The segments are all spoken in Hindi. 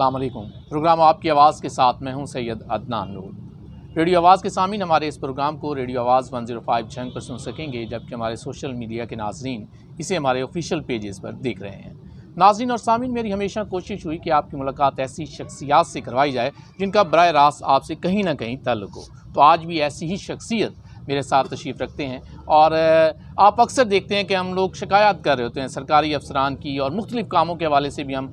अस्सलाम वालेकुम। प्रोग्राम आपकी आवाज़ के साथ मैं हूं सैयद अदनान नूर। रेडियो आवाज़ के सामीन हमारे इस प्रोग्राम को रेडियो आवाज़ 105 जंग पर सुन सकेंगे, जबकि हमारे सोशल मीडिया के नाजरीन इसे हमारे ऑफिशियल पेजेस पर देख रहे हैं। नाजरीन और सामीन, मेरी हमेशा कोशिश हुई कि आपकी मुलाकात ऐसी शख्सियात से करवाई जाए जिनका बराह रास्त आपसे कहीं ना कहीं ताल्लुक़ हो। तो आज भी ऐसी ही शख्सियत मेरे साथ तशरीफ़ रखते हैं और आप अक्सर देखते हैं कि हम लोग शिकायत कर रहे होते हैं सरकारी अफसरान की, और मुख्तलिफ़ कामों के हवाले से भी हम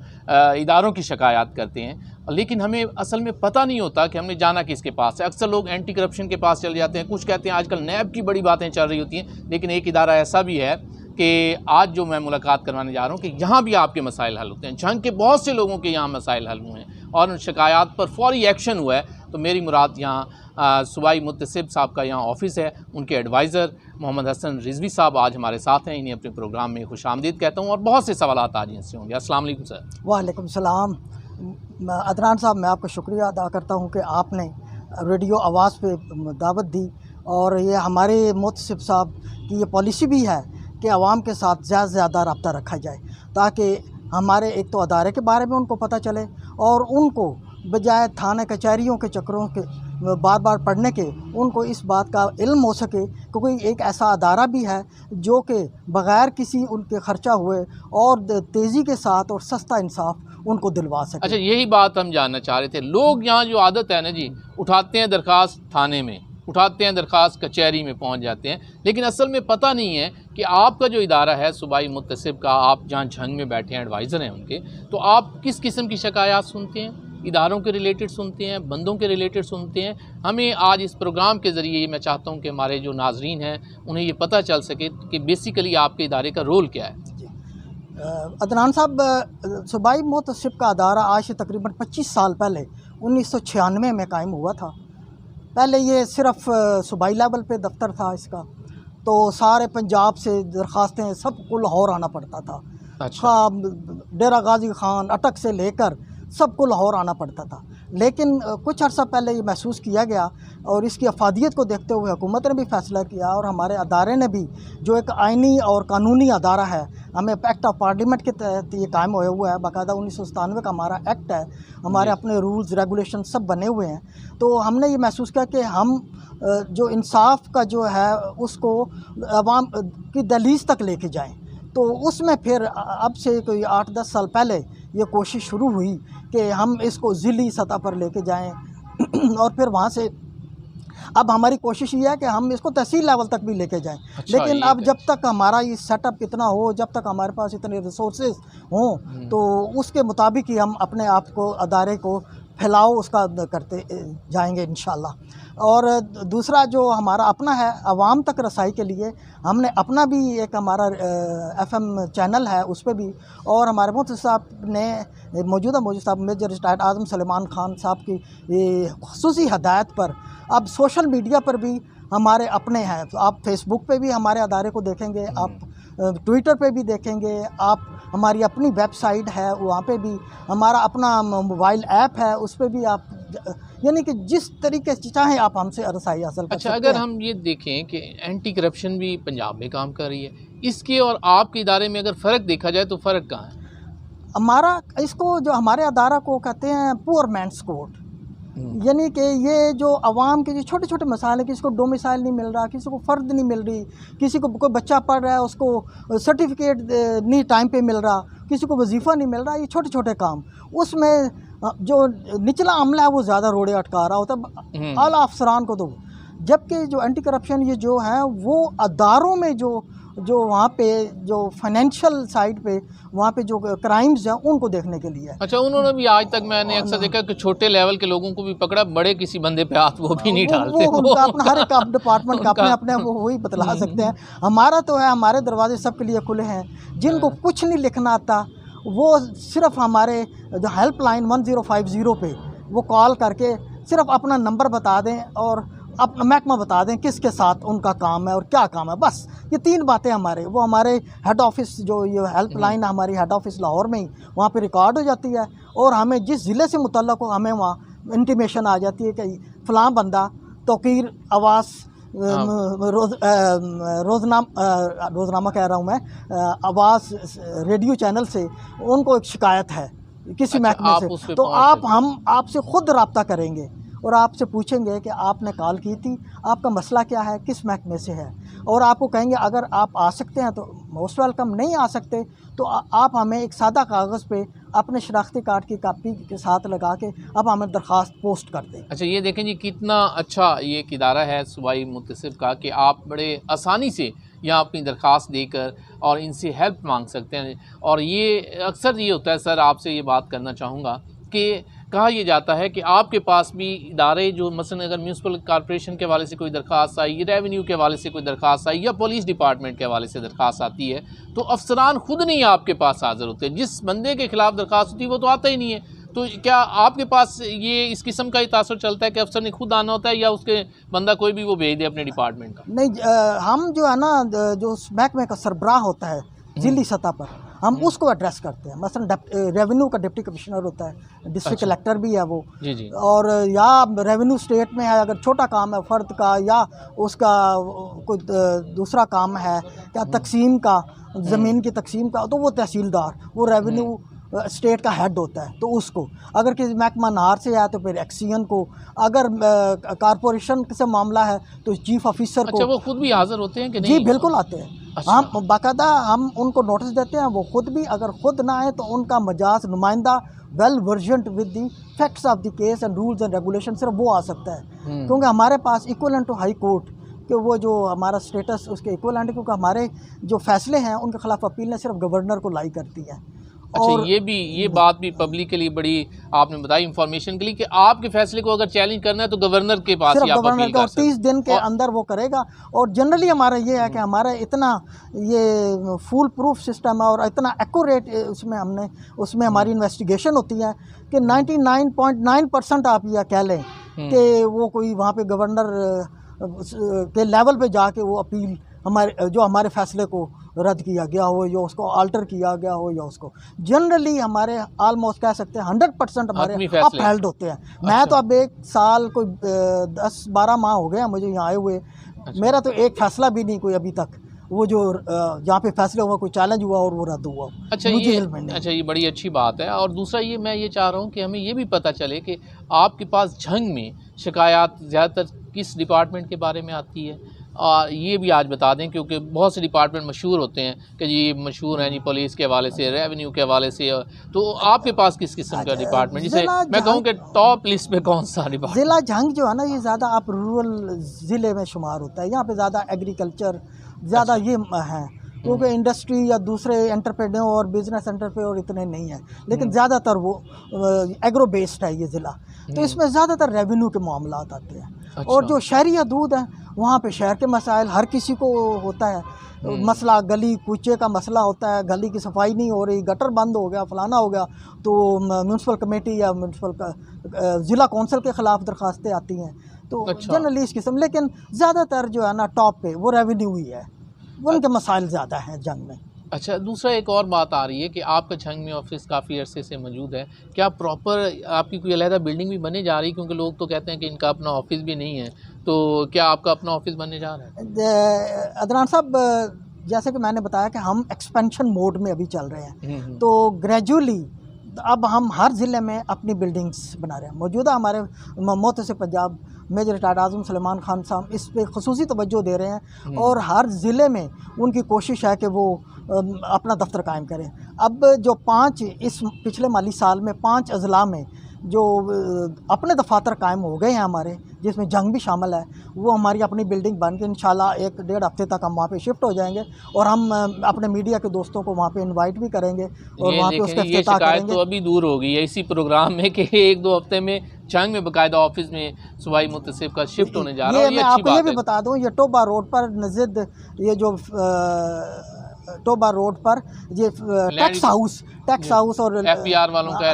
इदारों की शिकायत करते हैं, लेकिन हमें असल में पता नहीं होता कि हमने जाना किसके पास है। अक्सर लोग एंटी करप्शन के पास चले जाते हैं, कुछ कहते हैं आजकल नैब की बड़ी बातें चल रही होती हैं, लेकिन एक इदारा ऐसा भी है कि आज जो मैं मुलाकात करवाने जा रहा हूँ कि यहाँ भी आपके मसाइल हल होते हैं। जंग के बहुत से लोगों के यहाँ मसाइल हल हुए हैं और उन शिकायत पर फौरी एक्शन हुआ है। तो मेरी मुराद यहाँ सूबाई मुत्तसिब साहब का यहाँ ऑफ़िस है। उनके एडवाइज़र मोहम्मद हसन रिजवी साहब आज हमारे साथ हैं। इन्हें अपने प्रोग्राम में खुशामदीद कहता हूँ और बहुत से सवालात आज इनसे होंगे। अस्सलाम वालेकुम सर। वालेकुम सलाम। अदनान साहब, मैं आपका शुक्रिया अदा करता हूँ कि आपने रेडियो आवाज़ पे दावत दी, और ये हमारे मुत्तसिब साहब की ये पॉलिसी भी है कि आवाम के साथ ज़्यादा से ज़्यादा रब्ता रखा जाए, ताकि हमारे एक तो अदारे के बारे में उनको पता चले, और उनको बजाय थाने कचहरियों के चक्करों के बार बार पढ़ने के उनको इस बात का इल्म हो सके, क्योंकि एक ऐसा अदारा भी है जो कि बग़ैर किसी उनके ख़र्चा हुए और तेज़ी के साथ और सस्ता इंसाफ उनको दिलवा सके। अच्छा, यही बात हम जानना चाह रहे थे। लोग यहाँ जो आदत है ना जी, उठाते हैं दरख्वास्त थाने में, उठाते हैं दरख्वास्त कचहरी में पहुँच जाते हैं, लेकिन असल में पता नहीं है कि आपका जो इदारा है सूबाई मुत्तसिब का, आप जहाँ झंग में बैठे हैं, एडवाइज़र हैं उनके, तो आप किस किस्म की शिकायत सुनते हैं? इदारों के रिलेटेड सुनते हैं, बंदों के रिलेटेड सुनते हैं? हमें आज इस प्रोग्राम के ज़रिए मैं चाहता हूँ कि हमारे जो नाजरीन हैं उन्हें ये पता चल सके कि बेसिकली आपके इदारे का रोल क्या है। अदनान साहब, सूबाई मुत्तसिब का अदारा आज से तकरीबन 25 साल पहले 1996 में कायम हुआ था। पहले ये सिर्फ़ सूबाई लेवल पे दफ्तर था इसका, तो सारे पंजाब से दरख्वास्तें सबको लाहौर आना पड़ता था। अच्छा। डेरा गाजी खान अटक से लेकर सबको लाहौर आना पड़ता था। लेकिन कुछ अर्सा पहले ये महसूस किया गया, और इसकी अफादियत को देखते हुए हुकूमत ने भी फ़ैसला किया, और हमारे अदारे ने भी, जो एक आइनी और कानूनी अदारा है, हमें एक्ट ऑफ पार्लियामेंट के तहत ये कायम हुआ हुआ है, बाकायदा 1997 का हमारा एक्ट है, हमारे अपने रूल्स रेगुलेशन सब बने हुए हैं। तो हमने ये महसूस किया कि हम जो इंसाफ का जो है उसको अवाम की दहलीज तक लेके जाएँ। तो उसमें फिर अब से कोई 8-10 साल पहले ये कोशिश शुरू हुई कि हम इसको ज़िली सतह पर लेके जाएं और फिर वहाँ से अब हमारी कोशिश ये है कि हम इसको तहसील लेवल तक भी लेके जाएं। अच्छा, लेकिन अब जब तक हमारा ये सेटअप इतना हो, जब तक हमारे पास इतने रिसोर्सेज हों, तो उसके मुताबिक ही हम अपने आप को, अदारे को फैलाव उसका करते जाएंगे इंशाल्लाह। और दूसरा जो हमारा अपना है आवाम तक रसाई के लिए, हमने अपना भी एक हमारा FM चैनल है, उस पर भी, और हमारे मुफ्ती साहब ने मौजूदा साहब मेजर रिटायर्ड आज़म सलेमान खान साहब की ख़ुसूसी हदायत पर अब सोशल मीडिया पर भी हमारे अपने हैं। तो आप फेसबुक पे भी हमारे अदारे को देखेंगे, आप ट्विटर पे भी देखेंगे, आप हमारी अपनी वेबसाइट है वहाँ पे भी, हमारा अपना मोबाइल ऐप है उस पर भी आप, यानी कि जिस तरीके से चाहें आप हमसे रसाई हासिल कर सकते हैं। अगर हम ये देखें कि एंटी करप्शन भी पंजाब में काम कर रही है, इसके और आपके इदारे में अगर फ़र्क देखा जाए तो फ़र्क कहाँ है? हमारा इसको, जो हमारे अदारा को कहते हैं पुअर मैन्स कोर्ट, यानी कि ये जो आवाम के जो छोटे छोटे मसाले हैं, किसी को डोमिसाइल नहीं मिल रहा, किसी को फ़र्द नहीं मिल रही, किसी को कोई बच्चा पढ़ रहा है उसको सर्टिफिकेट नहीं टाइम पे मिल रहा, किसी को वजीफ़ा नहीं मिल रहा, ये छोटे छोटे काम, उसमें जो निचला अमला है वो ज़्यादा रोड़े अटका रहा होता है आला अफसरान को। तो जबकि जो एंटी करप्शन ये जो है वो अदारों में जो वहाँ पे जो फाइनेंशियल साइड पे वहाँ पे जो क्राइम्स हैं उनको देखने के लिए। अच्छा, उन्होंने भी आज तक मैंने अक्सर देखा कि छोटे लेवल के लोगों को भी पकड़ा, बड़े किसी बंदे पे हाथ वो भी नहीं डालते। वो उनका अपना हर एक डिपार्टमेंट का अपने वो वही बतला सकते हैं। हमारा तो है, हमारे दरवाजे सबके लिए खुले हैं। जिनको कुछ नहीं लिखना आता वो सिर्फ हमारे जो हेल्पलाइन 1050 पे वो कॉल करके सिर्फ अपना नंबर बता दें और अपना महकमा बता दें किसके साथ उनका काम है और क्या काम है, बस ये 3 बातें हमारे, वो हमारे हेड ऑफिस, जो ये हेल्पलाइन हमारी हेड ऑफिस लाहौर में ही, वहाँ पे रिकॉर्ड हो जाती है, और हमें जिस ज़िले से मुतल्लक हो हमें वहाँ इंटीमेशन आ जाती है कि फ़लाँ बंदा तौकीर आवास रोज़नामा कह रहा हूँ मैं, आवाज़ रेडियो चैनल से उनको एक शिकायत है किसी अच्छा, महकमे आप से, उस पे तो पहुंच आप सकें। हम आपसे खुद रब्ता करेंगे और आपसे पूछेंगे कि आपने कॉल की थी, आपका मसला क्या है, किस महकमे से है, और आपको कहेंगे अगर आप आ सकते हैं तो मोस्ट वेलकम, नहीं आ सकते तो आप हमें एक सादा कागज़ पे अपने शनाख्ती कार्ड की कापी के साथ लगा के आप हमें दरख्वास्त पोस्ट कर दें। अच्छा, ये देखें जी कितना अच्छा ये एक इदारा है सूबाई मुतसिब का कि आप बड़े आसानी से यहाँ अपनी दरख्वास्त देकर और इनसे हेल्प मांग सकते हैं। और ये अक्सर ये होता है सर, आपसे ये बात करना चाहूँगा कि कहा यह जाता है कि आपके पास भी इदारे जो मसलन अगर म्यूनसिपल कॉर्पोरेशन के हवाले से कोई दरख्वास्त आई, रेवेन्यू के हवाले से कोई दरख्वास्त आई या पुलिस डिपार्टमेंट के हवाले से दरख्वास्त आती है, तो अफसरान खुद नहीं आपके पास हाज़िर होते। जिस बंदे के ख़िलाफ़ दरख्वास्त होती है वो तो आता ही नहीं है। तो क्या आपके पास ये इस किस्म का ही तासुर चलता है कि अफसर ने खुद आना होता है या उसके बंदा कोई भी वो भेज दे अपने डिपार्टमेंट का? नहीं, हम जो है ना जो उस महकमे का सरबराह होता है ज़िली सतह पर, हम उसको एड्रेस करते हैं। मसलन रेवेन्यू का डिप्टी कमिश्नर होता है, डिस्ट्रिक्ट अच्छा। कलेक्टर भी है वो, जी, जी। और या रेवेन्यू स्टेट में है, अगर छोटा काम है फ़र्द का या उसका कोई दूसरा काम है या तकसीम का, ज़मीन की तकसीम का, तो वो तहसीलदार, वो रेवेन्यू स्टेट का हेड होता है, तो उसको, अगर किसी महकमा नार से है तो फिर एक्सीएन को, अगर कारपोरेशन से मामला है तो चीफ ऑफिसर अच्छा, को। वो खुद भी हाज़िर होते हैं कि नहीं? जी बिल्कुल आते हैं। अच्छा। हम बाकायदा हम उनको नोटिस देते हैं, वो खुद भी, अगर खुद ना आए तो उनका मजाज नुमाइंदा well versed with the facts of the case and rules and regulation, सिर्फ वो आ सकता है। क्योंकि हमारे पास इक्वलेंट टू हाई कोर्ट कि वो जो हमारा स्टेटस उसके इक्वलेंट है, क्योंकि हमारे जो फैसले हैं उनके खिलाफ अपीलें सिर्फ गवर्नर को लाई करती हैं। अच्छा, और ये बात भी पब्लिक के लिए बड़ी आपने बताई इंफॉर्मेशन के लिए कि आपके फैसले को अगर चैलेंज करना है तो गवर्नर के पास सिर्फ ही आप गवर्नर अपील का, कर और 30 सकते दिन के हैं। अंदर वो करेगा। और जनरली हमारा ये है कि हमारा इतना ये फूल प्रूफ सिस्टम है और इतना एक्यूरेट उसमें हमारी इन्वेस्टिगेशन होती है कि 99.9% आप यह कह लें कि वो कोई वहाँ पे गवर्नर के लेवल पे जाके वो अपील हमारे फैसले को रद्द किया गया हो या उसको अल्टर किया गया हो या उसको, जनरली हमारे ऑलमोस्ट कह सकते हैं 100% हमारे हतमी फैसले। अपहेल्ड होते हैं। मैं तो अब 1 साल कोई 10-12 माह हो गया मुझे यहाँ आए हुए, मेरा तो एक फैसला भी नहीं कोई अभी तक वो जो जहाँ पे फैसला हुआ कोई चैलेंज हुआ और वो रद्द हुआ। अच्छा, मुझे इल्म नहीं। अच्छा, ये बड़ी अच्छी बात है। और दूसरा ये मैं ये चाह रहा हूँ कि हमें ये भी पता चले कि आपके पास झंग में शिकायत ज़्यादातर किस डिपार्टमेंट के बारे में आती है, और ये भी आज बता दें क्योंकि बहुत से डिपार्टमेंट मशहूर होते हैं कि जी मशहूर हैं जी पुलिस के हवाले से, रेवेन्यू के हवाले से, तो आपके पास किस किस्म का डिपार्टमेंट, जिसे मैं कहूँ कि टॉप लिस्ट पे कौन सा डिपार्टमेंट? ज़िला झंग जो है ना, ये ज़्यादा आप रूरल ज़िले में शुमार होता है। यहाँ पे ज़्यादा एग्रीकल्चर ज़्यादा ये है, क्योंकि इंडस्ट्री या दूसरे एंटरप्रेन्योर और बिजनेस एंटरप्रेन्योर इतने नहीं हैं, लेकिन ज़्यादातर वो एग्रो बेस्ड है ये ज़िला, तो इसमें ज़्यादातर रेवेन्यू के मामलात आते हैं। अच्छा। और जो शहरी हदूद है वहाँ पे शहर के मसाइल हर किसी को होता है, मसला गली कूचे का मसला होता है, गली की सफाई नहीं हो रही, गटर बंद हो गया, फलाना हो गया, तो म्यूनसिपल कमेटी या ज़िला कौंसिल के ख़िलाफ़ दरख्वास्तें आती हैं। तो अच्छा। जनरली इस किस्म, लेकिन ज़्यादातर जो है ना टॉप पे वो रेवेन्यू ही है, उनके मसाइल ज़्यादा हैं जंग में। अच्छा, दूसरा एक और बात आ रही है कि आपका झंग में ऑफिस काफ़ी अरसे से मौजूद है, क्या प्रॉपर आपकी कोई अलहदा बिल्डिंग भी बनने जा रही है? क्योंकि लोग तो कहते हैं कि इनका अपना ऑफिस भी नहीं है, तो क्या आपका अपना ऑफिस बनने जा रहा है? अदनान साहब, जैसे कि मैंने बताया कि हम एक्सपेंशन मोड में अभी चल रहे हैं, तो ग्रेजुअली अब हम हर ज़िले में अपनी बिल्डिंग्स बना रहे हैं। मौजूदा हमारे मोहतसिब पंजाब मेजर रिटायर्ड आज़म सलेमान खान साहब इस पे ख़ुसूसी तवज्जो दे रहे हैं और हर ज़िले में उनकी कोशिश है कि वो अपना दफ्तर कायम करें। अब जो 5 इस पिछले माली साल में 5 अज़ला में जो अपने दफातर कायम हो गए हैं हमारे, जिसमें जंग भी शामिल है, वो हमारी अपनी बिल्डिंग बन के इंशाल्लाह 1-1.5 हफ्ते तक हम वहाँ पे शिफ्ट हो जाएंगे और हम अपने मीडिया के दोस्तों को वहाँ पे इनवाइट भी करेंगे और वहाँ पे उसका इफ्तिताह करेंगे। तो अभी दूर हो गई है इसी प्रोग्राम में कि 1-2 हफ्ते में जंग में बाकायदा ऑफिस में सूबाई मुतसिब का शिफ्ट होने जा रहा है। मैं आपको ये भी बता दूँ, ये टोबा रोड पर नज़द ये जो टोबा रोड पर ये टैक्स हाउस और FPR वालों का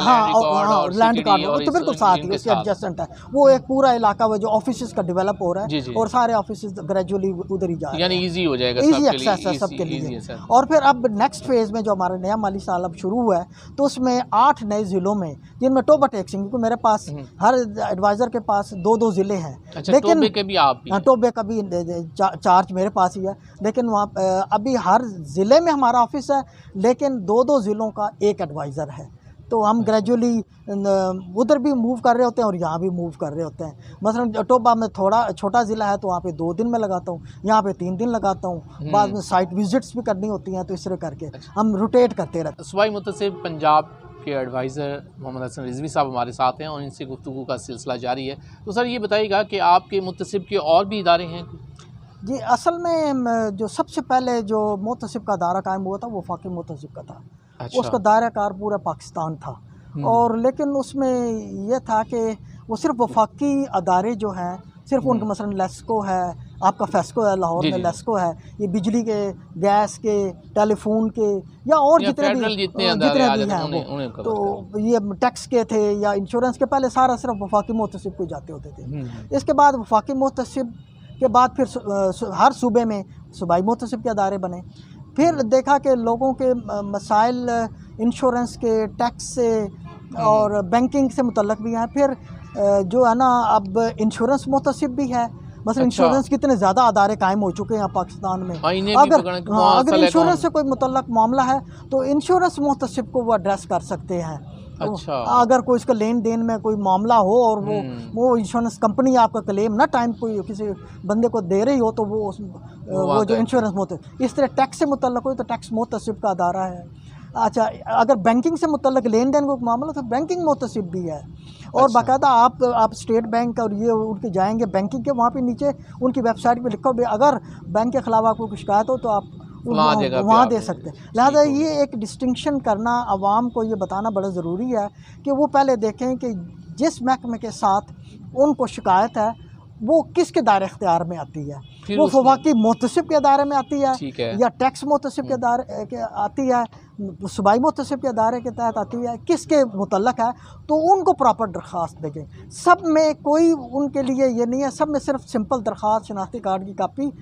लैंड रिकॉर्ड तो बिल्कुल साथ ही उसके एडजस्टेंट है। वो एक पूरा इलाका वो जो ऑफिस का डेवलप हो रहा है और सारे ऑफिस ग्रेजुअली उधर ही जा रहे हैं, यानी इजी हो जाएगा, इजी एक्सेस है सबके लिए। और फिर अब नेक्स्ट फेज़ में जो हमारा नया माली साल अब शुरू हुआ है, तो उसमें 8 नए ज़िलों में, जिनमें टोबा टैक्सिंग, क्योंकि मेरे पास हर एडवाइज़र के पास 2-2 ज़िले हैं, लेकिन टोबे का भी चार्ज मेरे पास ही है, लेकिन वहाँ अभी हर ज़िले में हमारा ऑफिस है, लेकिन 2-2 ज़िलों का एक एडवाइज़र है। तो हम ग्रेजुअली उधर भी मूव कर रहे होते हैं और यहाँ भी मूव कर रहे होते हैं। मसलन टोबा में थोड़ा छोटा ज़िला है तो वहाँ पे 2 दिन में लगाता हूँ, यहाँ पे 3 दिन लगाता हूँ। बाद में साइट विजिट्स भी करनी होती हैं, तो इस तरह करके हम रोटेट करते रहते हैं। सूबाई मुतसिब पंजाब के एडवाइज़र मोहम्मद हसन रिजवी साहब हमारे साथ हैं और इनसे गुफ्तगू का सिलसिला जारी है। तो सर ये बताइएगा कि आपके मुतसिब के और भी इदारे हैं? जी, असल में जो सबसे पहले जो मुतसिब का दायरा कायम हुआ था वो वफाकी मुतसिब का था। अच्छा। उसका दायरा कार पूरा पाकिस्तान था, और लेकिन उसमें यह था कि वो सिर्फ वफाकी अदारे जो हैं सिर्फ उनके, मसलन लेस्को है, आपका फेस्को है लाहौर में, लेस्को है, ये बिजली के, गैस के, टेलीफोन के या और जितने भी हैं वो, तो ये टैक्स के थे या इंश्योरेंस के, पहले सारा सिर्फ वफाकी मुतसिब को जाते होते थे। इसके बाद वफाकी मुतसिब के बाद फिर हर सूबे में सूबाई मुतसिब के अदारे बने। फिर देखा कि लोगों के मसाइल इंश्योरेंस के, टैक्स से और बैंकिंग से मुतल्लक भी हैं। फिर जो है ना, अब इंश्योरेंस मुतसिब भी है। मतलब इंश्योरेंस कितने ज़्यादा अदारे कायम हो चुके हैं पाकिस्तान में। अगर इंश्योरेंस से कोई मुतल्लक मामला है तो इंश्योरेंस मुतसिब को वो एड्रेस कर सकते हैं। अच्छा। अगर कोई इसका लेन देन में कोई मामला हो और वो इंश्योरेंस कंपनी आपका क्लेम ना टाइम कोई किसी बंदे को दे रही हो, तो वो जो इंश्योरेंस मुतसिब, इस तरह टैक्स से मुतल्लक हो तो टैक्स मुतसिब का अदारा है। अच्छा, अगर बैंकिंग से मुतल्लक लेन देन को मामला तो बैंकिंग मुतसिब भी है। और बाकायदा आप स्टेट बैंक और ये उनके जाएंगे बैंकिंग के, वहाँ पे नीचे उनकी वेबसाइट पे लिखा हो अगर बैंक के ख़िलाफ़ आपको कुछ शिकायत हो तो आप वहाँ दे सकते हैं। लिहाजा ये एक डिस्टिंक्शन करना, आवाम को ये बताना बड़ा ज़रूरी है कि वो पहले देखें कि जिस महकमे के साथ उनको शिकायत है वो किसके दायरे इख्तियार में आती है। वो वफाकी मुतसिब के दायरे में आती है या टैक्स मुतसिब के दायरे के आती है, सूबाई मुतसिब के दायरे के तहत आती है, किसके मुतल्लक है, तो उनको प्रॉपर दरख्वास्त देंगे। सब में कोई उनके लिए ये नहीं है, सब में सिर्फ सिंपल दरख्वास्त, शनाख्ती कार्ड की कापी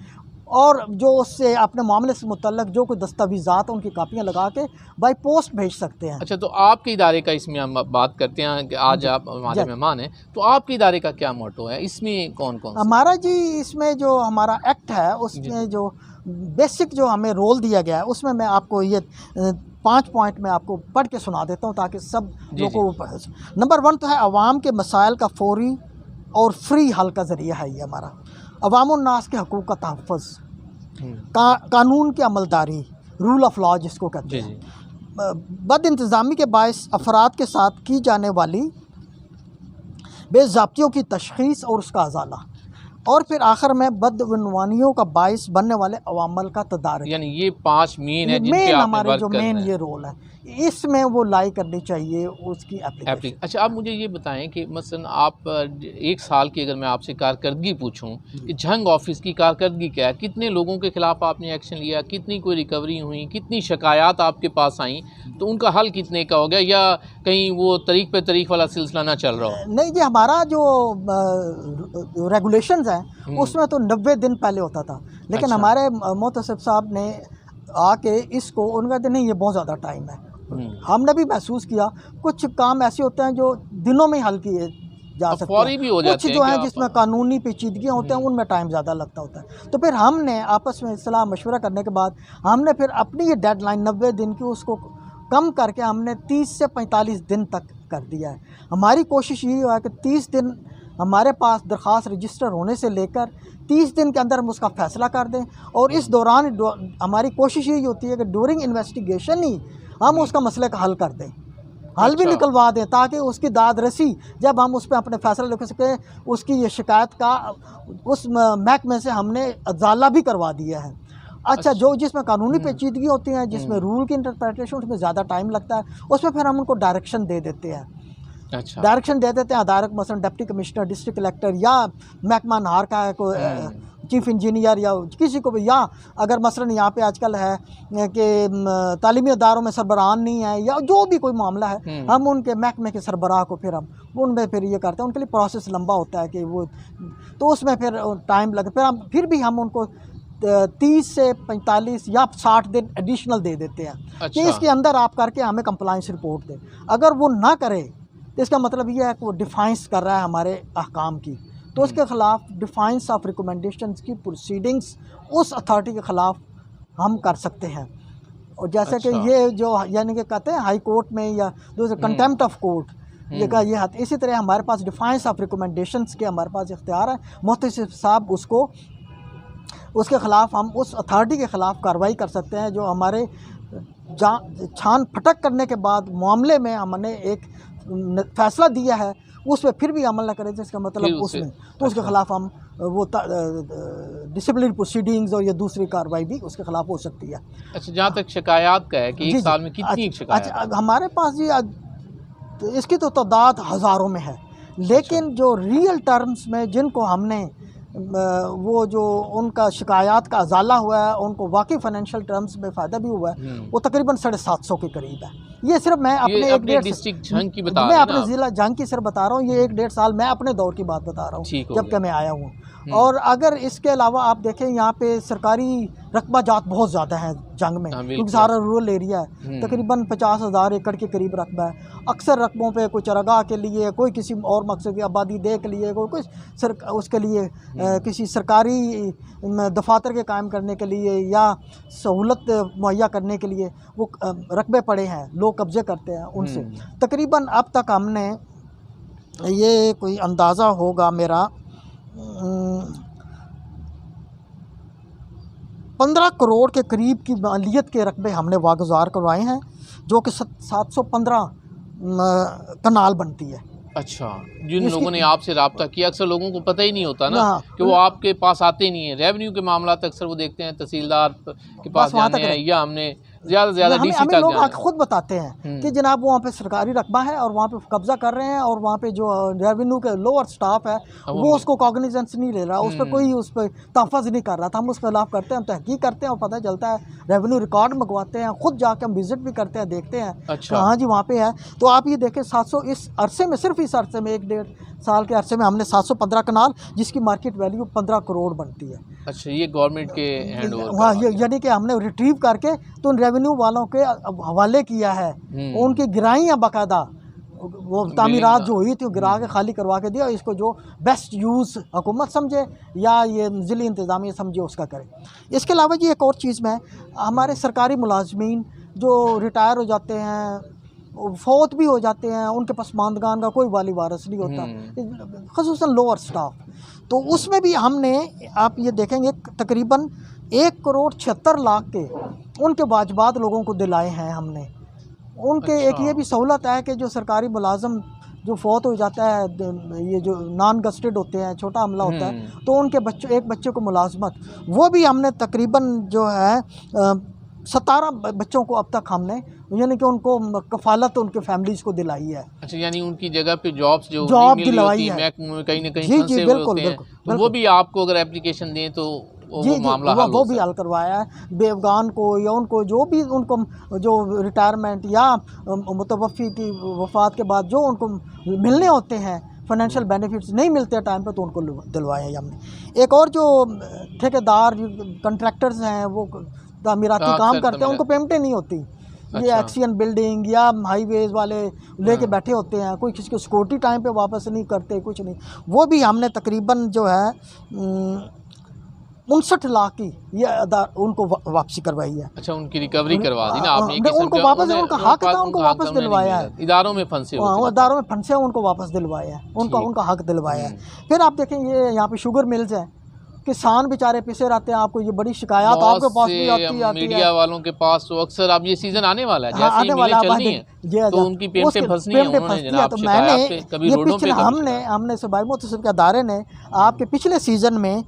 और जो उससे अपने मामले से मुतल्लक जो कोई दस्तावेज़ात उनकी कापियाँ लगा के बाई पोस्ट भेज सकते हैं। अच्छा, तो आपके इदारे का इसमें हम बात करते हैं कि आज आप हमारे मेहमान हैं, तो आपके इदारे का क्या मोटो है, इसमें कौन कौन? हमारा जी इसमें जो हमारा एक्ट है उसमें जो बेसिक जो हमें रोल दिया गया है उसमें मैं आपको ये 5 पॉइंट में आपको पढ़ के सुना देता हूँ ताकि सब लोगों को। नंबर 1 तो है अवाम के मसाइल का फौरी और फ्री हल का ज़रिया है ये हमारा। अवामुन्नास के हकूक़ का तहफ़्फ़ुज़, कानून की अमलदारी, रूल ऑफ लॉ जिसको कहते हैं। बद इंतज़ामी के बायस अफराद के साथ की जाने वाली बेज़ाब्तियों की तशख़ीस और उसका अज़ाला, और फिर आखिर में बदउनवानियों का बायस बनने वाले अवामल का तदारुक। यानी ये 5 मेन है जिन पे हमारे जो मेन ये रोल है, इसमें वो लाई करनी चाहिए उसकी एप्लीकेशन। अच्छा, आप मुझे ये बताएं कि मसलन आप 1 साल की अगर मैं आपसे कारकर्दगी पूछूं कि झंग ऑफिस की कारकर्दगी क्या है, कितने लोगों के ख़िलाफ़ आपने एक्शन लिया, कितनी कोई रिकवरी हुई, कितनी शिकायत आपके पास आई, तो उनका हल कितने का हो गया, या कहीं वो तरीक़ पे तरीक़ वाला सिलसिला ना चल रहा हो? नहीं जी, हमारा जो रेगुलेशंस हैं उसमें तो 90 दिन पहले होता था, लेकिन हमारे मुतसिब साहब ने आके इसको उनका दिन नहीं, ये बहुत ज़्यादा टाइम है। हमने भी महसूस किया कुछ काम ऐसे होते हैं जो दिनों में हल किए जा सकते हैं, भी हो कुछ जो है जिसमें कानूनी पेचीदगियाँ होते हैं उनमें टाइम ज़्यादा लगता होता है। तो फिर हमने आपस में सलाह मशवरा करने के बाद हमने फिर अपनी ये डेडलाइन 90 दिन की उसको कम करके हमने 30 से 45 दिन तक कर दिया है। हमारी कोशिश यही हुआ कि 30 दिन हमारे पास दरख्वास्त रजिस्टर होने से लेकर 30 दिन के अंदर हम उसका फ़ैसला कर दें, और इस दौरान हमारी कोशिश यही होती है कि ड्यूरिंग इन्वेस्टिगेशन ही हम उसका मसले का हल कर दें, हल भी निकलवा दें, ताकि उसकी दाद रसी जब हम उस पर अपने फ़ैसला लिख सकें, उसकी ये शिकायत का उस महकमे से हमने अजाला भी करवा दिया है। अच्छा, जो जिसमें कानूनी पेचीदगी होती हैं, जिसमें रूल की इंटरप्रिटेशन उसमें ज़्यादा टाइम लगता है, उसमें फिर हम उनको डायरेक्शन दे देते हैं। अच्छा, डायरेक्शन दे देते हैं अदालत, मसलन डिप्टी कमिश्नर, डिस्ट्रिक्ट कलेक्टर या महकमा नहार का कोई चीफ इंजीनियर या किसी को भी, या अगर मसलन यहाँ पे आजकल है कि तालीमी अदारों में सरबराहान नहीं है या जो भी कोई मामला है, हम उनके महकमे के सरबराह को फिर हम उनमें फिर ये करते हैं। उनके लिए प्रोसेस लंबा होता है कि वो, तो उसमें फिर टाइम लगे, फिर भी हम उनको 30 से 45 या 60 दिन एडिशनल दे देते हैं। अच्छा। कि इसके अंदर आप करके हमें कंप्लाइंस रिपोर्ट दें। अगर वो ना करे तो इसका मतलब ये है कि वो डिफाइंस कर रहा है हमारे अहकाम की, तो उसके ख़िलाफ़ डिफाइंस ऑफ रिकमेंडेशंस की प्रोसीडिंग्स उस अथॉरिटी के ख़िलाफ़ हम कर सकते हैं। और जैसे कि अच्छा। ये जो यानी कि कहते हैं हाई कोर्ट में या दूसरे कंटेम्प्ट ऑफ कोर्ट ये का ये हाथ, इसी तरह हमारे पास डिफाइंस ऑफ रिकमेंडेशंस के हमारे पास इख्तियार है। मुहतसिब साहब उसको उसके ख़िलाफ़ हम उस अथॉरिटी के ख़िलाफ़ कार्रवाई कर सकते हैं जो हमारे छान फटक करने के बाद मामले में हमने एक फ़ैसला दिया है उस पर फिर भी अमल न करें, जिसका मतलब उसमें तो उसके ख़िलाफ़ हम वो डिसिप्लिनरी प्रोसीडिंग्स और ये दूसरी कार्रवाई भी उसके ख़िलाफ़ हो सकती है। अच्छा, जहाँ तक शिकायत का है कि एक साल में कितनी शिकायत? अच्छा, हमारे पास जी इसकी तो तादाद हज़ारों में है, लेकिन जो रियल टर्म्स में जिनको हमने वो जो उनका शिकायत का अजाला हुआ है, उनको वाकई फाइनेंशियल टर्म्स में फ़ायदा भी हुआ है, वो तकरीबन 750 के करीब है। ये सिर्फ मैं अपने एक डेढ़ डिस्ट्रिक्ट जंग की बता मैं अपने ज़िला जंग की सिर्फ बता रहा हूँ। ये 1-1.5 साल मैं अपने दौर की बात बता रहा हूँ जबकि मैं आया हूँ। और अगर इसके अलावा आप देखें यहाँ पे सरकारी रकबा जात बहुत ज़्यादा है जंग में, क्योंकि सारा रूरल एरिया है, तकरीबन 50,000 एकड़ के करीब रकबा है। अक्सर रकबों पे कोई चरागाह के लिए, कोई किसी और मकसद की आबादी दे के लिए, कोई कुछ उसके लिए किसी सरकारी दफातर के कायम करने के लिए या सहूलत मुहैया करने के लिए वो रकबे पड़े हैं, लोग कब्ज़े करते हैं उनसे। तकरीबन अब तक हमने ये कोई अंदाज़ा होगा मेरा 15 करोड़ के करीब की मालियत के रकबे हमने वागुज़ार करवाए हैं, जो कि 715 कनाल बनती है। अच्छा, जिन लोगों ने आपसे रब्ता किया, अक्सर लोगों को पता ही नहीं होता ना कि वो आपके पास आते नहीं है। रेवेन्यू के मामला अक्सर वो देखते हैं तहसीलदार के पास जाने हैं या हमने ज़्यादा से ज़्यादा डीसी तक लोग खुद बताते हैं कि जनाब वहाँ पे सरकारी रकबा है और वहाँ पे कब्जा कर रहे हैं, और वहाँ पे जो रेवेन्यू के लोअर स्टाफ है वो उसको कॉग्निजेंस नहीं ले रहा, उस पर कोई उस पर तहफ़्फ़ुज़ नहीं कर रहा था। हम उस खिलाफ करते हैं, हम तहकीक करते हैं और पता चलता है, रेवेन्यू रिकॉर्ड मंगवाते हैं, खुद जाके हम विज़िट भी करते हैं, देखते हैं। अच्छा। हाँ जी, वहाँ पे है। तो आप ये देखें 700 इस अरसे में, सिर्फ इस अरसे में 1-1.5 साल के अरसे में हमने 715 कनाल, जिसकी मार्केट वैल्यू 15 करोड़ बनती है। अच्छा, ये गवर्नमेंट के हैंड ओवर, हाँ, यानी कि हमने रिट्रीव करके तो उन रेवेन्यू वालों के हवाले किया है, उनकी गिराइयाँ बाकायदा वो तामीरात जो हुई थी गिरा के खाली करवा के दिया, इसको जो बेस्ट यूज़ हुकूमत समझे या ये ज़िली इंतज़ामिया समझे उसका करे। इसके अलावा जी एक और चीज़ में, हमारे सरकारी मुलाजमीन जो रिटायर हो जाते हैं, फौत भी हो जाते हैं, उनके पास मानदगान का कोई वाली वारिस नहीं होता, ख़ुसूसन लोअर स्टाफ, तो उसमें भी हमने आप ये देखेंगे तकरीबन 1 करोड़ 76 लाख के उनके वाजबात लोगों को दिलाए हैं हमने। उनके एक ये भी सहूलत है कि जो सरकारी मुलाजम जो फौत हो जाता है, ये जो नॉन गस्टेड होते हैं, छोटा हमला होता है, तो उनके बच्चों, एक बच्चे को मुलाजमत, वो भी हमने तकरीबन जो है 17 बच्चों को अब तक हमने यानी कि उनको कफालत उनके फैमिलीज़ को दिलाई है। अच्छा, यानी उनकी जगह पे जॉब दिलवाई है, कहीं ना कहीं फंसे हुए होते हैं, तो वो भी आपको अगर एप्लीकेशन दें तो वो मामला वो भी हल करवाया है। बेवगान को या उनको जो भी उनको जो रिटायरमेंट या मुतवफ़ी की वफ़ात के बाद जो उनको मिलने होते हैं फाइनेंशियल बेनिफिट्स नहीं मिलते टाइम पे, तो उनको दिलवाए हैं हमने। एक और जो ठेकेदार कंट्रैक्टर्स हैं वो तामीराती काम करते हैं, उनको पेमेंटें नहीं होती। ये एक्सियन बिल्डिंग या हाईवेज वाले लेके बैठे होते हैं, कोई किसी को सिक्योरिटी टाइम पे वापस नहीं करते, कुछ नहीं। वो भी हमने तकरीबन जो है 59 लाख की ये उनको वापसी करवाई है। अच्छा, उनकी रिकवरी करवा दी ना आपने? उनको वापस, उनका हक था, उनको वापस दिलवाया है। इदारों में फंसे हुए, इदारों में फंसे उनको वापस दिलवाया है, उनका हक दिलवाया है। फिर आप देखें ये यहाँ पे शुगर मिल्स हैं, किसान बेचारे पिसे रहते हैं, आपको ये बड़ी शिकायत आपके पास भी आती है मीडिया वालों के पास। तो अक्सर अब ये सीजन आने वाला है, जैसे आने वाला है, तो उनकी पेमेंटें फंसनी है, तो मैंने ये पिछले हमने सूबाई मुतसिब के अदारे ने आपके पिछले सीज़न में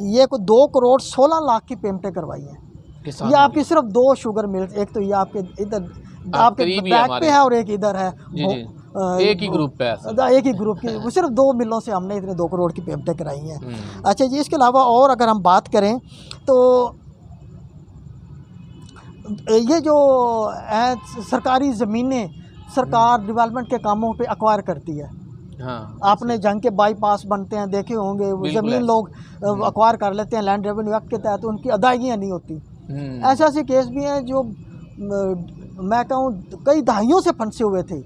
ये को 2 करोड़ 16 लाख की पेमेंटें करवाई हैं। ये आपकी सिर्फ 2 शुगर मिल्स, एक तो ये आपके इधर आपके बैक पे है और एक इधर है, एक ही ग्रुप पे है, एक ही ग्रुप की, वो सिर्फ 2 मिलों से हमने इतने 2 करोड़ की पेमेंटें कराई हैं। अच्छा जी, इसके अलावा और अगर हम बात करें तो ये जो सरकारी ज़मीनें सरकार डेवलपमेंट के कामों पे एक्वायर करती है। हाँ, आपने जंग के बाईपास बनते हैं देखे होंगे, ज़मीन लोग एक्वायर कर लेते हैं लैंड रेवेन्यू एक्ट के तहत, तो उनकी अदायगियाँ नहीं होती। ऐसे ऐसे केस भी हैं जो मैं कहूँ कई दहाइयों से फंसे हुए थे,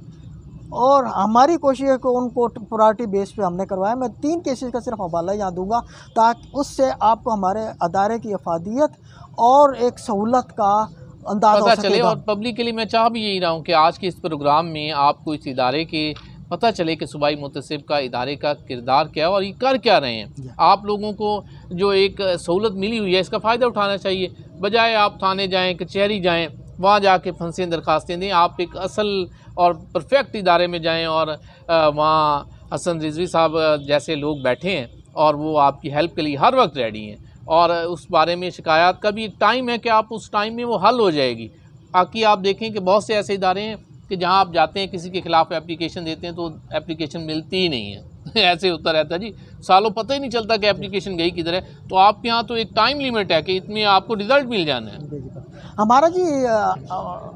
और हमारी कोशिश है कि उनको प्रायोरिटी बेस पे हमने करवाया। मैं 3 केसेस का सिर्फ हवाला यहाँ दूंगा ताकि उससे आपको हमारे अदारे की अफादियत और एक सहूलत का अंदाज़ा पता हो चले। सकेगा। और पब्लिकली मैं चाह भी यही रहा हूँ कि आज के इस प्रोग्राम में आपको इस इदारे के पता चले कि सूबाई मुतसिब का इदारे का किरदार क्या है और ये कर क्या रहे हैं। आप लोगों को जो एक सहूलत मिली हुई है इसका फ़ायदा उठाना चाहिए, बजाय आप थाने जाएँ, कचहरी जाएँ, वहाँ जाके फंसें दरखास्तें दें। आप एक असल और परफेक्ट इदारे में जाएँ और वहाँ हसन रिजवी साहब जैसे लोग बैठे हैं और वो आपकी हेल्प के लिए हर वक्त रेडी हैं। और उस बारे में शिकायत का भी एक टाइम है कि आप उस टाइम में वो हल हो जाएगी। बाकी आप देखें कि बहुत से ऐसे इदारे हैं कि जहां आप जाते हैं किसी के ख़िलाफ़ एप्लीकेशन देते हैं तो एप्लीकेशन मिलती ही नहीं है ऐसे होता रहता है जी, सालों पता ही नहीं चलता कि एप्लीकेशन गई किधर है। तो आपके यहाँ तो एक टाइम लिमिट है कि इतने आपको रिज़ल्ट मिल जाना है। हमारा जी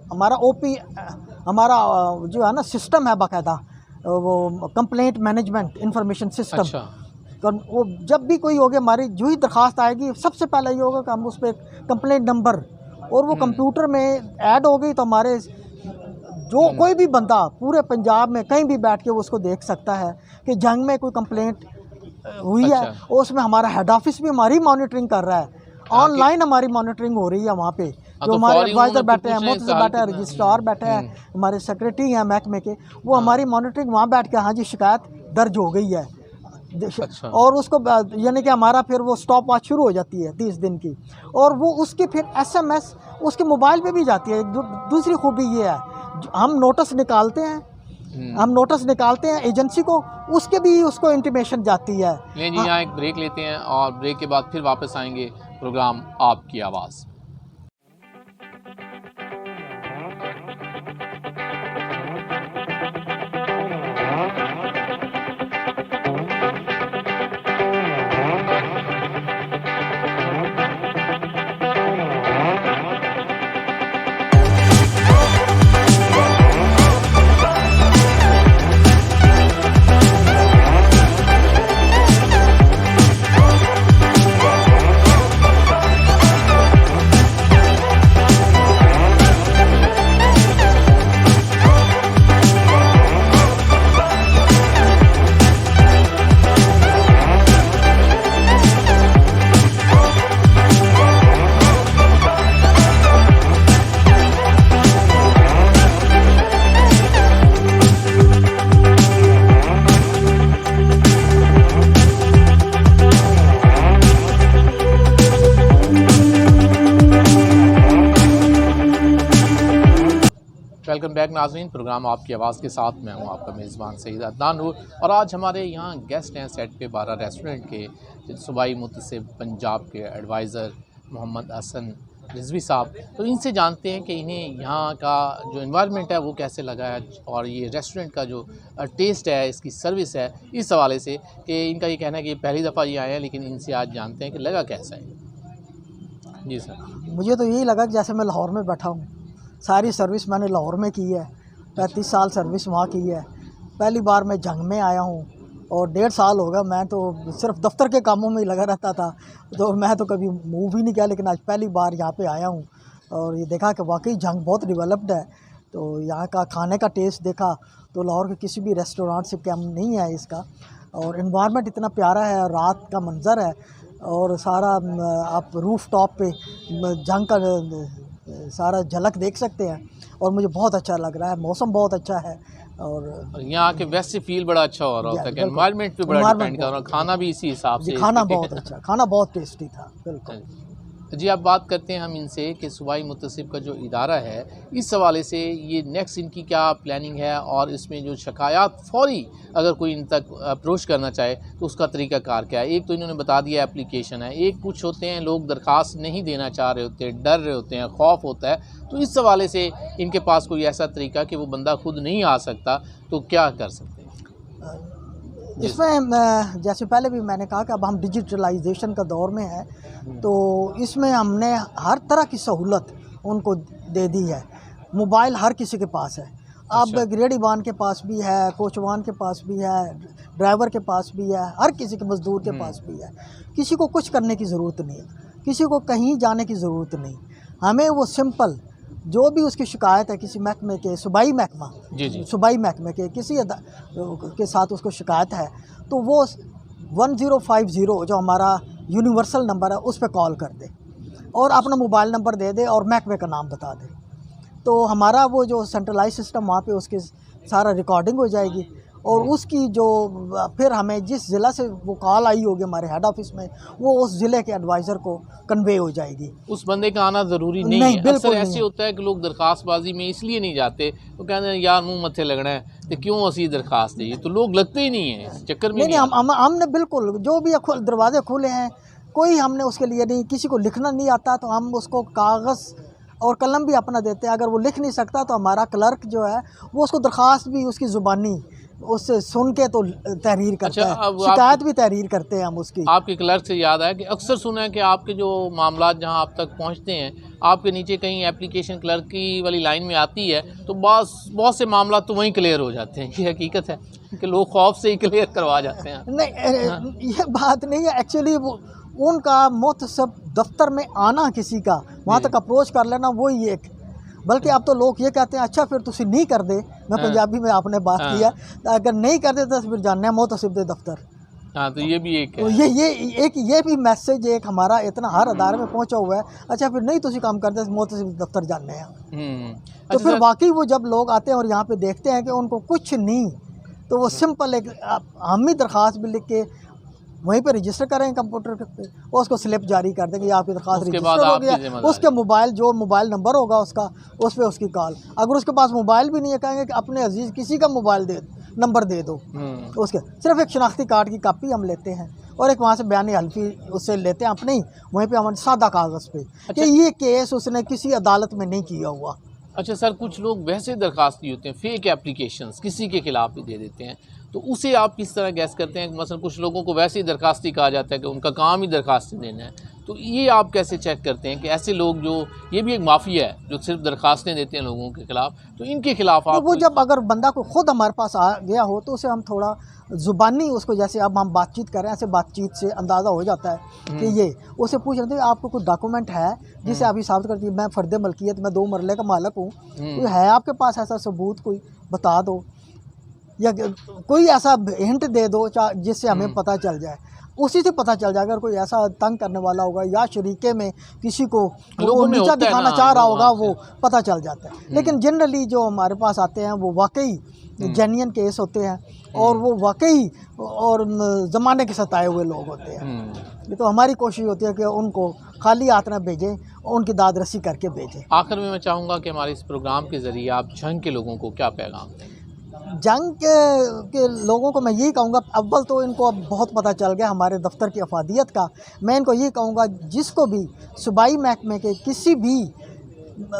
हमारा ओपी हमारा जो है ना सिस्टम है बाकायदा, वो कंप्लेंट मैनेजमेंट इंफॉर्मेशन सिस्टम। अच्छा। वो जब भी कोई होगी हमारी जो ही दरख्वास्त आएगी सबसे पहले ये होगा कि हम उस पर कंप्लेंट नंबर और वो कंप्यूटर में ऐड हो गई तो हमारे जो कोई भी बंदा पूरे पंजाब में कहीं भी बैठ के वो उसको देख सकता है कि जंग में कोई कंप्लेंट हुई है। और उसमें हमारा हेड ऑफिस भी हमारी मॉनिटरिंग कर रहा है, ऑनलाइन हमारी मॉनिटरिंग हो रही है वहाँ पे। जो हमारे एडवाइज़र बैठे हैं, मुतसिब बैठे हैं, रजिस्ट्रार बैठे हैं, हमारे सेक्रेटरी हैं महकमे के, वो हमारी मॉनिटरिंग वहाँ बैठ के हाँ जी शिकायत दर्ज हो गई है। अच्छा। और उसको यानी कि हमारा फिर वो स्टॉप वॉच शुरू हो जाती है 30 दिन की, और वो उसकी फिर SMS उसके मोबाइल पे भी जाती है। दूसरी खूबी ये है हम नोटिस निकालते हैं एजेंसी को, उसके भी उसको इंटीमेशन जाती है। लें जी, यहाँ एक ब्रेक लेते हैं और ब्रेक के बाद फिर वापस आएंगे प्रोग्राम आपकी आवाज़। वेलकम बैक नाज़रीन, प्रोग्राम आपकी आवाज़ के साथ मैं हूं आपका मेज़बान सईद अदनान नूर। और आज हमारे यहाँ गेस्ट हैं सेट पे 12 रेस्टोरेंट के सूबाई मुतसिब पंजाब के एडवाइज़र मोहम्मद हसन रिजवी साहब। तो इनसे जानते हैं कि इन्हें यहाँ का जो इन्वायरमेंट है वो कैसे लगा है और ये रेस्टोरेंट का जो टेस्ट है, इसकी सर्विस है, इस हवाले से कि इनका ये कहना है कि पहली दफ़ा ये आए हैं, लेकिन इनसे आज जानते हैं कि लगा कैसा है। जी सर। मुझे तो यही लगा कि जैसे मैं लाहौर में बैठा हूँ। सारी सर्विस मैंने लाहौर में की है, 35 साल सर्विस वहाँ की है। पहली बार मैं जंग में आया हूँ और 1.5 साल हो गया। मैं तो सिर्फ दफ्तर के कामों में ही लगा रहता था, तो मैं तो कभी मूव ही नहीं किया, लेकिन आज पहली बार यहाँ पे आया हूँ और ये देखा कि वाकई जंग बहुत डेवलप्ड है। तो यहाँ का खाने का टेस्ट देखा तो लाहौर के किसी भी रेस्टोरेंट से कम नहीं है इसका। और इन्वायरमेंट इतना प्यारा है, रात का मंज़र है और सारा आप रूफ़ टॉप पे जंग का सारा झलक देख सकते हैं और मुझे बहुत अच्छा लग रहा है। मौसम बहुत अच्छा है और यहाँ के वैसे फील बड़ा अच्छा हो रहा होता है कि एनवायरनमेंट पे बड़ा डिपेंड कर रहा है। खाना भी इसी हिसाब से, खाना बहुत अच्छा, खाना बहुत टेस्टी था। बिल्कुल जी। अब बात करते हैं हम इनसे कि सूबाई मुतसिब का जो इदारा है, इस हवाले से ये नेक्स्ट इनकी क्या प्लानिंग है और इसमें जो शिकायत फौरी अगर कोई इन तक अप्रोच करना चाहे तो उसका तरीक़ाकार क्या है। एक तो इन्होंने बता दिया एप्लीकेशन है, एक कुछ होते हैं लोग दरख्वास्त नहीं देना चाह रहे होते, डर रहे होते हैं, खौफ होता है, तो इस हवाले से इनके पास कोई ऐसा तरीका कि वो बंदा खुद नहीं आ सकता तो क्या कर सकते हैं इसमें। जैसे पहले भी मैंने कहा कि अब हम डिजिटलाइजेशन का दौर में है, तो इसमें हमने हर तरह की सहूलत उनको दे दी है। मोबाइल हर किसी के पास है। अब ग्रेडीवान के पास भी है, कोचवान के पास भी है, ड्राइवर के पास भी है, हर किसी के मज़दूर के पास भी है। किसी को कुछ करने की ज़रूरत नहीं, किसी को कहीं जाने की ज़रूरत नहीं। हमें वो सिंपल जो भी उसकी शिकायत है किसी महकमे के, सूबाई महकमा, सूबाई महकमे के किसी के साथ उसको शिकायत है तो वो 1050 जो हमारा यूनिवर्सल नंबर है उस पर कॉल कर दे। और अपना मोबाइल नंबर दे दे और महकमे का नाम बता दे, तो हमारा वो जो सेंट्रलाइज सिस्टम वहाँ पे उसकी सारा रिकॉर्डिंग हो जाएगी और उसकी जो फिर हमें जिस ज़िला से वो कॉल आई होगी हमारे हेड ऑफिस में, वो उस ज़िले के एडवाइज़र को कन्वे हो जाएगी। उस बंदे का आना ज़रूरी नहीं है। अक्सर ऐसे होता है कि लोग दरख्वास्तबाजी में इसलिए नहीं जाते, वो कहते हैं यार मुँह मत्थे लगना है तो क्यों असी दरख्वास्त दी, तो लोग लगते ही नहीं है इस चक्कर में। नहीं, हमने बिल्कुल जो भी दरवाजे खुले हैं, कोई हमने उसके लिए नहीं, किसी को लिखना नहीं आता तो हम उसको कागज़ और कलम भी अपना देते हैं। अगर वो लिख नहीं सकता तो हमारा क्लर्क जो है वो उसको दरख्वास्त भी उसकी ज़ुबानी उससे सुन के तो तहरीर करता है, शिकायत भी तहरीर करते हैं हम उसकी। आपके क्लर्क से याद आया कि अक्सर सुना है कि आपके जो मामला जहां आप तक पहुंचते हैं, आपके नीचे कहीं एप्लीकेशन क्लर्क की वाली लाइन में आती है तो बहुत से मामला तो वहीं क्लियर हो जाते हैं। ये हकीकत है कि लोग खौफ से ही क्लियर करवा जाते हैं। नहीं, ये बात नहीं है। एक्चुअली वो उनका मुतसब दफ्तर में आना, किसी का वहाँ तक अप्रोच कर लेना, वही एक। बल्कि अब तो लोग ये कहते हैं अच्छा फिर तुसी नहीं कर दे, मैं पंजाबी में आपने बात किया, अगर नहीं कर दे तो फिर जानने मुतसिब दे दफ्तर। हाँ, तो ये भी एक है। तो ये भी मैसेज एक हमारा इतना हर अदारे में पहुंचा हुआ है, अच्छा फिर नहीं तुसी काम कर दे मुतसिब दफ्तर जानने हैं। तो फिर वाकई वो जब लोग आते हैं और यहाँ पे देखते हैं कि उनको कुछ नहीं, तो वो सिंपल एक हम ही दरख्वास्त भी लिख के वहीं पे रजिस्टर करेंगे कंप्यूटर पे और उसको स्लिप जारी कर देंगे, ये आपकी दरख्वास्त रजिस्टर हो गया। उसके मोबाइल नंबर होगा उसका, उस पर उसकी कॉल। अगर उसके पास मोबाइल भी नहीं है, कहेंगे कि अपने अजीज़ किसी का मोबाइल नंबर दे दो, उसके सिर्फ एक शनाख्ती कार्ड की कापी हम लेते हैं और एक वहाँ से बयानी हल्फी उससे लेते हैं अपने ही, वहीं पे हमारे सादा कागज़ पे कि ये केस उसने किसी अदालत में नहीं किया हुआ। अच्छा सर, कुछ लोग वैसे दरखास्त होते हैं, फेक एप्लीकेशंस किसी के खिलाफ भी दे देते हैं, तो उसे आप किस तरह गैस करते हैं? मसलन कुछ लोगों को वैसे ही दरखास्ती कहा जाता है कि उनका काम ही दरखास्तें देना है, तो ये आप कैसे चेक करते हैं कि ऐसे लोग जो, ये भी एक माफिया है जो सिर्फ दरखास्तें देते हैं लोगों के खिलाफ, तो इनके खिलाफ आप वो जब अगर बंदा को खुद हमारे पास आ गया हो तो उसे हम थोड़ा ज़ुबानी उसको, जैसे अब हम बातचीत कर रहे हैं, ऐसे बातचीत से अंदाज़ा हो जाता है कि ये उसे पूछ रहे थे आपको कोई डॉक्यूमेंट है जिसे आप साबित करती है मैं फ़र्द मलकियत, मैं 2 मरले का मालिक हूँ, तो है आपके पास ऐसा सबूत कोई बता दो, या कोई ऐसा हिंट दे दो जिससे हमें पता चल जाए। उसी से पता चल जाएगा। अगर कोई ऐसा तंग करने वाला होगा या शरीके में किसी को नीचा दिखाना चाह रहा होगा, वो पता चल जाता है। लेकिन जनरली जो हमारे पास आते हैं वो वाकई जेन्युइन केस होते हैं और वो वाकई और ज़माने के सताए हुए लोग होते हैं। तो हमारी कोशिश होती है कि उनको खाली हाथ ना भेजें, उनकी दाद रसी करके भेजें। आखिर में मैं चाहूँगा कि हमारे इस प्रोग्राम के ज़रिए आप जंग के लोगों को क्या पैगाम दें? जंग के लोगों को मैं यही कहूँगा, अव्वल तो इनको अब बहुत पता चल गया हमारे दफ्तर की अफादियत का। मैं इनको यही कहूँगा जिसको भी सूबाई महकमे के किसी भी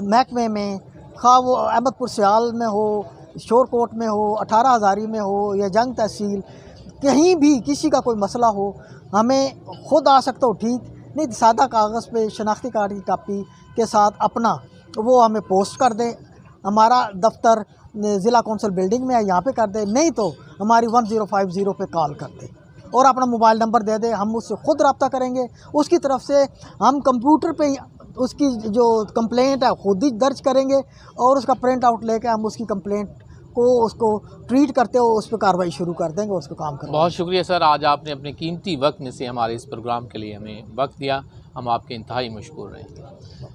महकमे में, खा वो अहमदपुर सियाल में हो, शोरकोट में हो, 18 हज़ारी में हो या जंग तहसील, कहीं भी किसी का कोई मसला हो, हमें खुद आ सकता हो ठीक, नहीं सादा कागज़ पे शनाख्ती कार्ड की कापी के साथ अपना वो हमें पोस्ट कर दे। हमारा दफ्तर ज़िला कौंसिल बिल्डिंग में है, यहाँ पे कर दे, नहीं तो हमारी 1050 पे कॉल कर दे और अपना मोबाइल नंबर दे दे, हम उससे ख़ुद रब्ता करेंगे। उसकी तरफ से हम कंप्यूटर पे उसकी जो कंप्लेंट है खुद ही दर्ज करेंगे और उसका प्रिंट आउट लेके हम उसकी कंप्लेंट को उसको ट्रीट करते हो, उस पर कार्रवाई शुरू कर देंगे, उसको काम करेंगे। बहुत शुक्रिया सर, आज आपने अपने कीमती वक्त में से हमारे इस प्रोग्राम के लिए हमें वक्त दिया, हम आपके इंतहाई मशकूर रहेंगे।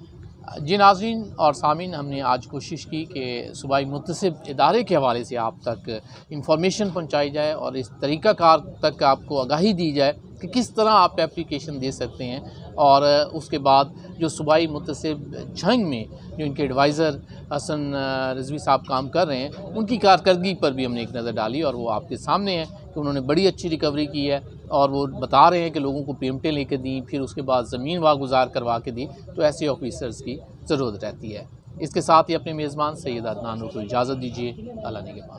जी नाज़रीन और सामीन, हमने आज कोशिश की कि सूबाई मुतसिब इदारे के हवाले से आप तक इंफॉर्मेशन पहुंचाई जाए और इस तरीक़ाकार तक आपको आगाही दी जाए कि किस तरह आप एप्लीकेशन दे सकते हैं। और उसके बाद जो सूबाई मुतसिब जंग में जो इनके एडवाइज़र हसन रिजवी साहब काम कर रहे हैं, उनकी कारकर्दगी पर भी हमने एक नज़र डाली और वो आपके सामने है कि उन्होंने बड़ी अच्छी रिकवरी की है और वो बता रहे हैं कि लोगों को पेमेंटें लेकर दी, फिर उसके बाद ज़मीन वागुजार करवा के दी, तो ऐसे ऑफिसर्स की ज़रूरत रहती है। इसके साथ ही अपने मेज़बान सैयद अदनान को इजाज़त दीजिए। अल्लाह ने के बाद।